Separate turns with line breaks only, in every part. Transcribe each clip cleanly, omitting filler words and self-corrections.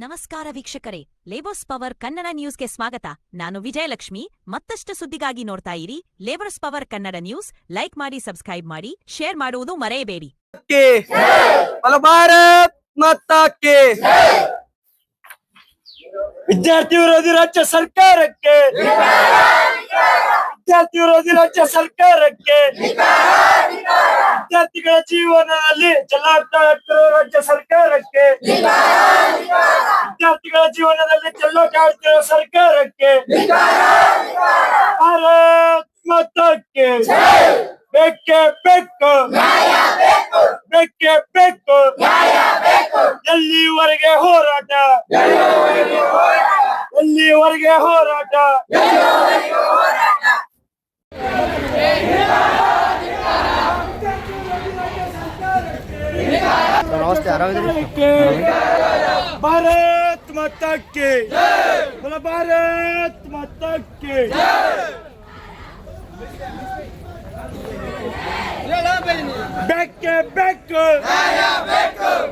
ನಮಸ್ಕಾರ ವೀಕ್ಷಕರೇ, labours power Kannada ನ್ಯೂಸ್ಗೆ ಸ್ವಾಗತ. ನಾನು ವಿಜಯಲಕ್ಷ್ಮಿ. ಮತ್ತಷ್ಟು ಸುದ್ದಿಗಾಗಿ ನೋಡ್ತಾ ಇರಿ labours power Kannada news. Like ಮಾಡಿ, ಸಬ್ಸ್ಕ್ರೈಬ್ ಮಾಡಿ, ಶೇರ್ ಮಾಡುವುದು ಮರೆಯಬೇಡಿ.
ಭಾರತ್ ಮಾತಾ ಕಿ ವಿದ್ಯಾರ್ಥಿ ವಿರೋಧಿ ರಾಜ್ಯ ಸರ್ಕಾರಕ್ಕೆ, ವಿದ್ಯಾರ್ಥಿ ವಿರೋಧಿ ರಾಜ್ಯ ಸರ್ಕಾರಕ್ಕೆ, ವಿದ್ಯಾರ್ಥಿಗಳ ಜೀವನದಲ್ಲಿ ಚೆಲ್ಲಾಟ ರಾಜ್ಯ ಸರ್ಕಾರಕ್ಕೆ, ವಿದ್ಯಾರ್ಥಿಗಳ ಜೀವನದಲ್ಲಿ ಚೆಲ್ಲಾಟ ಆಡ್ತಿರೋ ಸರ್ಕಾರಕ್ಕೆ ಭಾರತ್ ಮಾತಾ ಕಿ ಬೇಕೇ ಬೇಕು, ಬೇಕೇ ಬೇಕು. ಎಲ್ಲಿವರೆಗೆ ಹೋರಾಟ, ಎಲ್ಲಿವರೆಗೆ ಹೋರಾಟ.
ನಮಸ್ತೆ,
ಭಾರತ್ ಮಾತಾ ಕಿ, ಭಾರತ್ ಮಾತಾ ಕಿ. ಬೇಕೇ ಬೇಕು,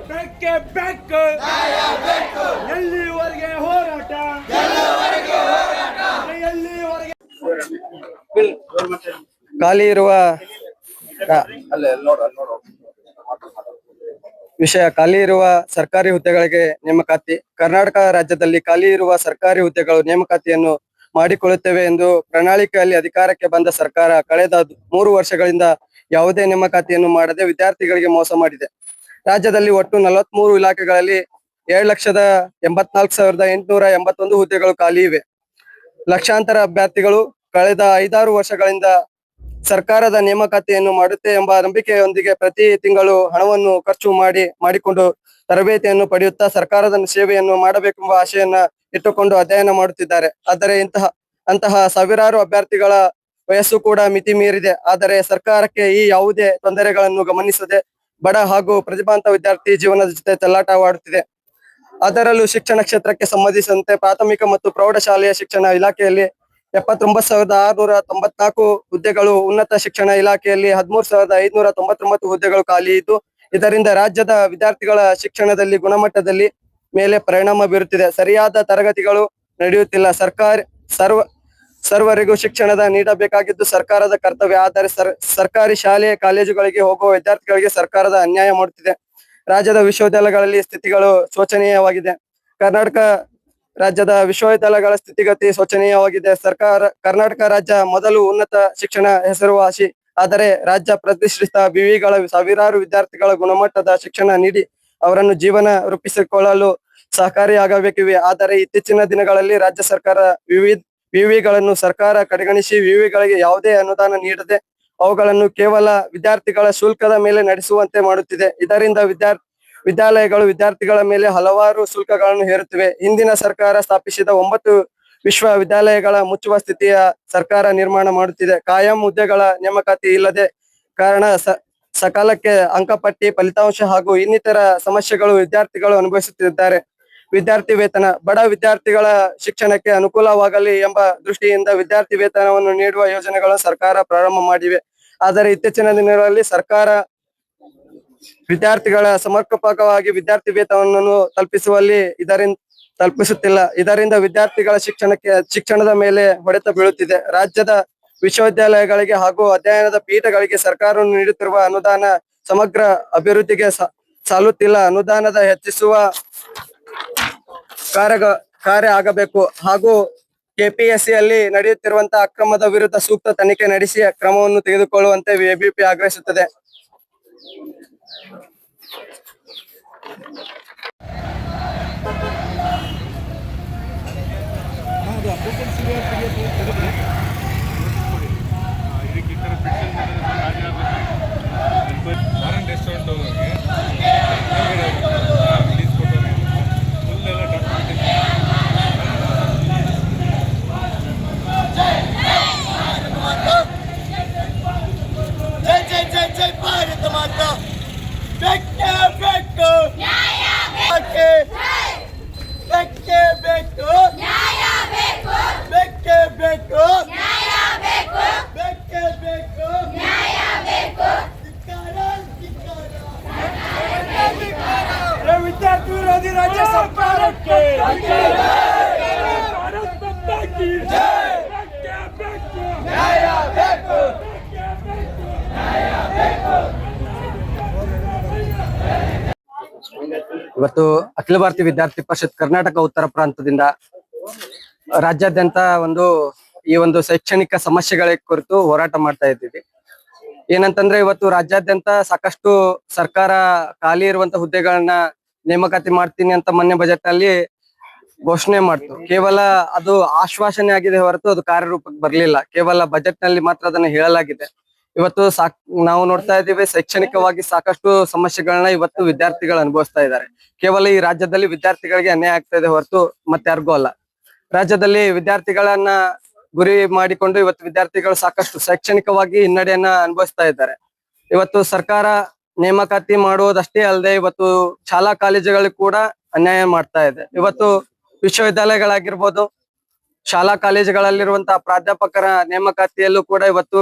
ಬೇಕೇ ಬೇಕು. ಎಲ್ಲಿವರೆಗೆ ಹೋರಾಟ, ಎಲ್ಲಿವರೆಗೆ
ಖಾಲಿ ಇರುವ ವಿಷಯ ಖಾಲಿ ಇರುವ ಸರ್ಕಾರಿ ಹುದ್ದೆಗಳಿಗೆ ನೇಮಕಾತಿ. ಕರ್ನಾಟಕ ರಾಜ್ಯದಲ್ಲಿ ಖಾಲಿ ಇರುವ ಸರ್ಕಾರಿ ಹುದ್ದೆಗಳು ನೇಮಕಾತಿಯನ್ನು ಮಾಡಿಕೊಳ್ಳುತ್ತೇವೆ ಎಂದು ಪ್ರಣಾಳಿಕೆಯಲ್ಲಿ ಅಧಿಕಾರಕ್ಕೆ ಬಂದ ಸರ್ಕಾರ ಕಳೆದ 3 ವರ್ಷಗಳಿಂದ ಯಾವುದೇ ನೇಮಕಾತಿಯನ್ನು ಮಾಡದೆ ವಿದ್ಯಾರ್ಥಿಗಳಿಗೆ ಮೋಸ ಮಾಡಿದೆ. ರಾಜ್ಯದಲ್ಲಿ ಒಟ್ಟು 43 ಇಲಾಖೆಗಳಲ್ಲಿ 7,84,881 ಹುದ್ದೆಗಳು ಖಾಲಿ ಇವೆ. ಲಕ್ಷಾಂತರ ಅಭ್ಯರ್ಥಿಗಳು ಕಳೆದ 5-6 ವರ್ಷಗಳಿಂದ ಸರ್ಕಾರದ ನೇಮಕಾತಿಯನ್ನು ಮಾಡುತ್ತೆ ಎಂಬ ನಂಬಿಕೆಯೊಂದಿಗೆ ಪ್ರತಿ ತಿಂಗಳು ಹಣವನ್ನು ಖರ್ಚು ಮಾಡಿಕೊಂಡು ತರಬೇತಿಯನ್ನು ಪಡೆಯುತ್ತಾ ಸರ್ಕಾರದ ಸೇವೆಯನ್ನು ಮಾಡಬೇಕೆಂಬ ಆಶೆಯನ್ನ ಇಟ್ಟುಕೊಂಡು ಅಧ್ಯಯನ ಮಾಡುತ್ತಿದ್ದಾರೆ. ಆದರೆ ಅಂತಹ ಸಾವಿರಾರು ಅಭ್ಯರ್ಥಿಗಳ ವಯಸ್ಸು ಕೂಡ ಮಿತಿ ಮೀರಿದೆ. ಆದರೆ ಸರ್ಕಾರಕ್ಕೆ ಈ ಯಾವುದೇ ತೊಂದರೆಗಳನ್ನು ಗಮನಿಸದೆ ಬಡ ಹಾಗೂ ಪ್ರತಿಭಾವಂತ ವಿದ್ಯಾರ್ಥಿ ಜೀವನದ ಜೊತೆ ಚೆಲ್ಲಾಟವಾಡುತ್ತಿದೆ. ಅದರಲ್ಲೂ ಶಿಕ್ಷಣ ಕ್ಷೇತ್ರಕ್ಕೆ ಸಂಬಂಧಿಸಿದಂತೆ ಪ್ರಾಥಮಿಕ ಮತ್ತು ಪ್ರೌಢಶಾಲೆಯ ಶಿಕ್ಷಣ ಇಲಾಖೆಯಲ್ಲಿ 79,694 ಹುದ್ದೆಗಳು, ಉನ್ನತ ಶಿಕ್ಷಣ ಇಲಾಖೆಯಲ್ಲಿ 13,599 ಹುದ್ದೆಗಳು ಖಾಲಿ ಇದ್ದು, ಇದರಿಂದ ರಾಜ್ಯದ ವಿದ್ಯಾರ್ಥಿಗಳ ಶಿಕ್ಷಣದಲ್ಲಿ ಗುಣಮಟ್ಟದಲ್ಲಿ ಮೇಲೆ ಪರಿಣಾಮ ಬೀರುತ್ತಿದೆ. ಸರಿಯಾದ ತರಗತಿಗಳು ನಡೆಯುತ್ತಿಲ್ಲ. ಸರ್ವರಿಗೂ ಶಿಕ್ಷಣದ ನೀಡಬೇಕಾಗಿದ್ದು ಸರ್ಕಾರದ ಕರ್ತವ್ಯ. ಆದರೆ ಸರ್ಕಾರಿ ಶಾಲೆ ಕಾಲೇಜುಗಳಿಗೆ ಹೋಗುವ ವಿದ್ಯಾರ್ಥಿಗಳಿಗೆ ಸರ್ಕಾರದ ಅನ್ಯಾಯ ಮಾಡುತ್ತಿದೆ. ರಾಜ್ಯದ ವಿಶ್ವವಿದ್ಯಾಲಯಗಳಲ್ಲಿ ಸ್ಥಿತಿಗಳು ಶೋಚನೀಯವಾಗಿದೆ. ಕರ್ನಾಟಕ ರಾಜ್ಯದ ವಿಶ್ವವಿದ್ಯಾಲಯಗಳ ಸ್ಥಿತಿಗತಿ ಶೋಚನೀಯವಾಗಿದೆ. ಕರ್ನಾಟಕ ರಾಜ್ಯ ಮೊದಲು ಉನ್ನತ ಶಿಕ್ಷಣ ಹೆಸರುವಾಸಿ. ಆದರೆ ರಾಜ್ಯ ಪ್ರತಿಷ್ಠಿತ ವಿವಿಗಳ ಸಾವಿರಾರು ವಿದ್ಯಾರ್ಥಿಗಳ ಗುಣಮಟ್ಟದ ಶಿಕ್ಷಣ ನೀಡಿ ಅವರನ್ನು ಜೀವನ ರೂಪಿಸಿಕೊಳ್ಳಲು ಸಹಕಾರಿಯಾಗಬೇಕಿವೆ. ಆದರೆ ಇತ್ತೀಚಿನ ದಿನಗಳಲ್ಲಿ ರಾಜ್ಯ ಸರ್ಕಾರ ವಿವಿಗಳನ್ನು ಸರ್ಕಾರ ಕಡೆಗಣಿಸಿ ವಿವಿಗಳಿಗೆ ಯಾವುದೇ ಅನುದಾನ ನೀಡದೆ ಅವುಗಳನ್ನು ಕೇವಲ ವಿದ್ಯಾರ್ಥಿಗಳ ಶುಲ್ಕದ ಮೇಲೆ ನಡೆಸುವಂತೆ ಮಾಡುತ್ತಿದೆ. ಇದರಿಂದ ವಿದ್ಯಾಲಯಗಳು ವಿದ್ಯಾರ್ಥಿಗಳ ಮೇಲೆ ಹಲವಾರು ಶುಲ್ಕಗಳನ್ನು ಹೇರುತ್ತಿವೆ. ಹಿಂದಿನ ಸರ್ಕಾರ ಸ್ಥಾಪಿಸಿದ 9 ವಿಶ್ವವಿದ್ಯಾಲಯಗಳ ಮುಚ್ಚುವ ಸ್ಥಿತಿಯ ಸರ್ಕಾರ ನಿರ್ಮಾಣ ಮಾಡುತ್ತಿದೆ. ಕಾಯಂ ಹುದ್ದೆಗಳ ನೇಮಕಾತಿ ಇಲ್ಲದೆ ಕಾರಣ ಸಕಾಲಕ್ಕೆ ಅಂಕಪಟ್ಟಿ, ಫಲಿತಾಂಶ ಹಾಗೂ ಇನ್ನಿತರ ಸಮಸ್ಯೆಗಳು ವಿದ್ಯಾರ್ಥಿಗಳು ಅನುಭವಿಸುತ್ತಿದ್ದಾರೆ. ವಿದ್ಯಾರ್ಥಿ ವೇತನ ಬಡ ವಿದ್ಯಾರ್ಥಿಗಳ ಶಿಕ್ಷಣಕ್ಕೆ ಅನುಕೂಲವಾಗಲಿ ಎಂಬ ದೃಷ್ಟಿಯಿಂದ ವಿದ್ಯಾರ್ಥಿ ವೇತನವನ್ನು ನೀಡುವ ಯೋಜನೆಗಳನ್ನು ಸರ್ಕಾರ ಪ್ರಾರಂಭ ಮಾಡಿವೆ. ಆದರೆ ಇತ್ತೀಚಿನ ದಿನಗಳಲ್ಲಿ ಸರ್ಕಾರ ವಿದ್ಯಾರ್ಥಿಗಳ ಸಮರ್ಪಕವಾಗಿ ವಿದ್ಯಾರ್ಥಿ ವೇತನವನ್ನು ತಲುಪಿಸುತ್ತಿಲ್ಲ. ಇದರಿಂದ ವಿದ್ಯಾರ್ಥಿಗಳ ಶಿಕ್ಷಣದ ಮೇಲೆ ಹೊಡೆತ ಬೀಳುತ್ತಿದೆ. ರಾಜ್ಯದ ವಿಶ್ವವಿದ್ಯಾಲಯಗಳಿಗೆ ಹಾಗೂ ಅಧ್ಯಯನದ ಪೀಠಗಳಿಗೆ ಸರ್ಕಾರ ನೀಡುತ್ತಿರುವ ಅನುದಾನ ಸಮಗ್ರ ಅಭಿವೃದ್ಧಿಗೆ ಸಾಲುತ್ತಿಲ್ಲ. ಅನುದಾನದ ಹೆಚ್ಚಿಸುವ ಕಾರ್ಯ ಆಗಬೇಕು ಹಾಗೂ ಕೆಪಿಎಸ್ಸಿಯಲ್ಲಿ ನಡೆಯುತ್ತಿರುವಂತಹ ಅಕ್ರಮದ ವಿರುದ್ಧ ಸೂಕ್ತ ತನಿಖೆ ನಡೆಸಿ ಕ್ರಮವನ್ನು ತೆಗೆದುಕೊಳ್ಳುವಂತೆ ಎಬಿಪಿ ಆಗ್ರಹಿಸುತ್ತದೆ. ಇವತ್ತು ಅಖಿಲ ಭಾರತೀಯ ವಿದ್ಯಾರ್ಥಿ ಪರಿಷತ್ ಕರ್ನಾಟಕ ಉತ್ತರ ಪ್ರಾಂತದಿಂದ ರಾಜ್ಯಾದ್ಯಂತ ಈ ಒಂದು ಶೈಕ್ಷಣಿಕ ಸಮಸ್ಯೆಗಳ ಕುರಿತು ಹೋರಾಟ ಮಾಡ್ತಾ ಇದ್ದೀವಿ. ಏನಂತಂದ್ರೆ ಇವತ್ತು ರಾಜ್ಯಾದ್ಯಂತ ಸಾಕಷ್ಟು ಸರ್ಕಾರ ಖಾಲಿ ಇರುವಂತ ಹುದ್ದೆಗಳನ್ನ ನೇಮಕಾತಿ ಮಾಡ್ತೀನಿ ಅಂತ ಮೊನ್ನೆ ಬಜೆಟ್ ನಲ್ಲಿ ಘೋಷಣೆ ಮಾಡ್ತು. ಕೇವಲ ಅದು ಆಶ್ವಾಸನೆ ಆಗಿದೆ ಹೊರತು ಅದು ಕಾರ್ಯರೂಪಕ್ಕೆ ಬರ್ಲಿಲ್ಲ. ಕೇವಲ ಬಜೆಟ್ ನಲ್ಲಿ ಮಾತ್ರ ಅದನ್ನ ಹೇಳಲಾಗಿದೆ. ಇವತ್ತು ನಾವು ನೋಡ್ತಾ ಇದ್ದೀವಿ, ಶೈಕ್ಷಣಿಕವಾಗಿ ಸಾಕಷ್ಟು ಸಮಸ್ಯೆಗಳನ್ನ ಇವತ್ತು ವಿದ್ಯಾರ್ಥಿಗಳು ಅನುಭವಿಸ್ತಾ ಇದ್ದಾರೆ. ಕೇವಲ ಈ ರಾಜ್ಯದಲ್ಲಿ ವಿದ್ಯಾರ್ಥಿಗಳಿಗೆ ಅನ್ಯಾಯ ಆಗ್ತಾ ಇದೆ ಹೊರತು ಮತ್ತಾರ್ಗೂ ಅಲ್ಲ. ರಾಜ್ಯದಲ್ಲಿ ವಿದ್ಯಾರ್ಥಿಗಳನ್ನ ಗುರಿ ಮಾಡಿಕೊಂಡು ಇವತ್ತು ವಿದ್ಯಾರ್ಥಿಗಳು ಸಾಕಷ್ಟು ಶೈಕ್ಷಣಿಕವಾಗಿ ಹಿನ್ನಡೆಯನ್ನ ಅನುಭವಿಸ್ತಾ ಇದ್ದಾರೆ. ಇವತ್ತು ಸರ್ಕಾರ ನೇಮಕಾತಿ ಮಾಡುವುದಷ್ಟೇ ಅಲ್ಲದೆ ಇವತ್ತು ಶಾಲಾ ಕಾಲೇಜುಗಳಿಗೆ ಕೂಡ ಅನ್ಯಾಯ ಮಾಡ್ತಾ ಇದೆ. ಇವತ್ತು ವಿಶ್ವವಿದ್ಯಾಲಯಗಳಾಗಿರ್ಬೋದು, ಶಾಲಾ ಕಾಲೇಜುಗಳಲ್ಲಿರುವಂತಹ ಪ್ರಾಧ್ಯಾಪಕರ ನೇಮಕಾತಿಯಲ್ಲೂ ಕೂಡ ಇವತ್ತು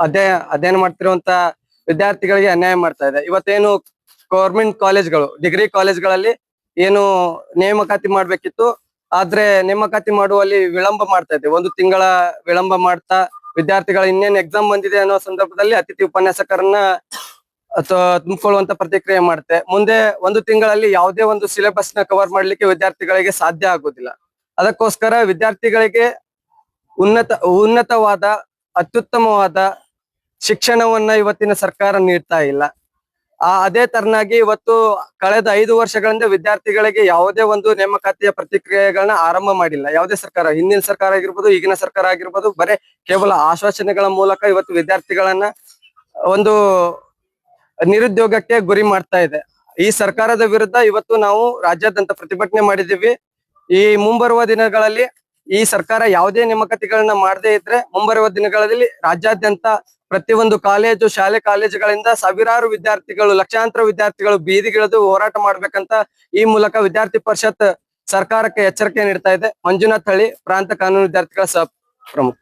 ಅಧ್ಯಯನ ಮಾಡ್ತಿರುವಂತ ವಿದ್ಯಾರ್ಥಿಗಳಿಗೆ ಅನ್ಯಾಯ ಮಾಡ್ತಾ ಇದೆ. ಇವತ್ತೇನು ಗೌರ್ಮೆಂಟ್ ಕಾಲೇಜ್ಗಳು, ಡಿಗ್ರಿ ಕಾಲೇಜ್ಗಳಲ್ಲಿ ಏನು ನೇಮಕಾತಿ ಮಾಡ್ಬೇಕಿತ್ತು, ಆದ್ರೆ ನೇಮಕಾತಿ ಮಾಡುವಲ್ಲಿ ವಿಳಂಬ ಮಾಡ್ತಾ ಇದೆ. 1 ತಿಂಗಳ ವಿಳಂಬ ಮಾಡ್ತಾ ವಿದ್ಯಾರ್ಥಿಗಳ ಇನ್ನೇನು ಎಕ್ಸಾಮ್ ಬಂದಿದೆ ಅನ್ನೋ ಸಂದರ್ಭದಲ್ಲಿ ಅತಿಥಿ ಉಪನ್ಯಾಸಕರನ್ನ ತುಂಬಿಕೊಳ್ಳುವಂತ ಪ್ರತಿಕ್ರಿಯೆ ಮಾಡುತ್ತೆ. ಮುಂದೆ 1 ತಿಂಗಳಲ್ಲಿ ಯಾವುದೇ ಒಂದು ಸಿಲೆಬಸ್ ನ ಕವರ್ ಮಾಡ್ಲಿಕ್ಕೆ ವಿದ್ಯಾರ್ಥಿಗಳಿಗೆ ಸಾಧ್ಯ ಆಗುದಿಲ್ಲ. ಅದಕ್ಕೋಸ್ಕರ ವಿದ್ಯಾರ್ಥಿಗಳಿಗೆ ಉನ್ನತವಾದ ಅತ್ಯುತ್ತಮವಾದ ಶಿಕ್ಷಣವನ್ನ ಇವತ್ತಿನ ಸರ್ಕಾರ ನೀಡ್ತಾ ಇಲ್ಲ. ಅದೇ ತರನಾಗಿ ಇವತ್ತು ಕಳೆದ 5 ವರ್ಷಗಳಿಂದ ವಿದ್ಯಾರ್ಥಿಗಳಿಗೆ ಯಾವುದೇ ಒಂದು ನೇಮಕಾತಿಯ ಪ್ರತಿಕ್ರಿಯೆಗಳನ್ನ ಆರಂಭ ಮಾಡಿಲ್ಲ. ಯಾವುದೇ ಸರ್ಕಾರ, ಹಿಂದಿನ ಸರ್ಕಾರ ಆಗಿರ್ಬೋದು, ಈಗಿನ ಸರ್ಕಾರ ಆಗಿರ್ಬೋದು, ಬರೇ ಕೇವಲ ಆಶ್ವಾಸನೆಗಳ ಮೂಲಕ ಇವತ್ತು ವಿದ್ಯಾರ್ಥಿಗಳನ್ನ ಒಂದು ನಿರುದ್ಯೋಗಕ್ಕೆ ಗುರಿ ಮಾಡ್ತಾ ಇದೆ. ಈ ಸರ್ಕಾರದ ವಿರುದ್ಧ ಇವತ್ತು ನಾವು ರಾಜ್ಯಾದ್ಯಂತ ಪ್ರತಿಭಟನೆ ಮಾಡಿದ್ದೀವಿ. ಈ ಮುಂಬರುವ ದಿನಗಳಲ್ಲಿ ಈ ಸರ್ಕಾರ ಯಾವುದೇ ನೇಮಕಾತಿಗಳನ್ನ ಮಾಡದೇ ಇದ್ರೆ ಮುಂಬರುವ ದಿನಗಳಲ್ಲಿ ರಾಜ್ಯಾದ್ಯಂತ ಪ್ರತಿಯೊಂದು ಕಾಲೇಜು, ಶಾಲೆ ಕಾಲೇಜುಗಳಿಂದ ಸಾವಿರಾರು ವಿದ್ಯಾರ್ಥಿಗಳು, ಲಕ್ಷಾಂತರ ವಿದ್ಯಾರ್ಥಿಗಳು ಬೀದಿಗಿಳಿದು ಹೋರಾಟ ಮಾಡ್ಬೇಕಂತ ಈ ಮೂಲಕ ವಿದ್ಯಾರ್ಥಿ ಪರಿಷತ್ ಸರ್ಕಾರಕ್ಕೆ ಎಚ್ಚರಿಕೆ ನೀಡ್ತಾ ಇದೆ. ಮಂಜುನಾಥ್ ಹಳ್ಳಿ, ಪ್ರಾಂತ ಕಾನೂನು ವಿದ್ಯಾರ್ಥಿಗಳ ಸಹ ಪ್ರಮುಖ.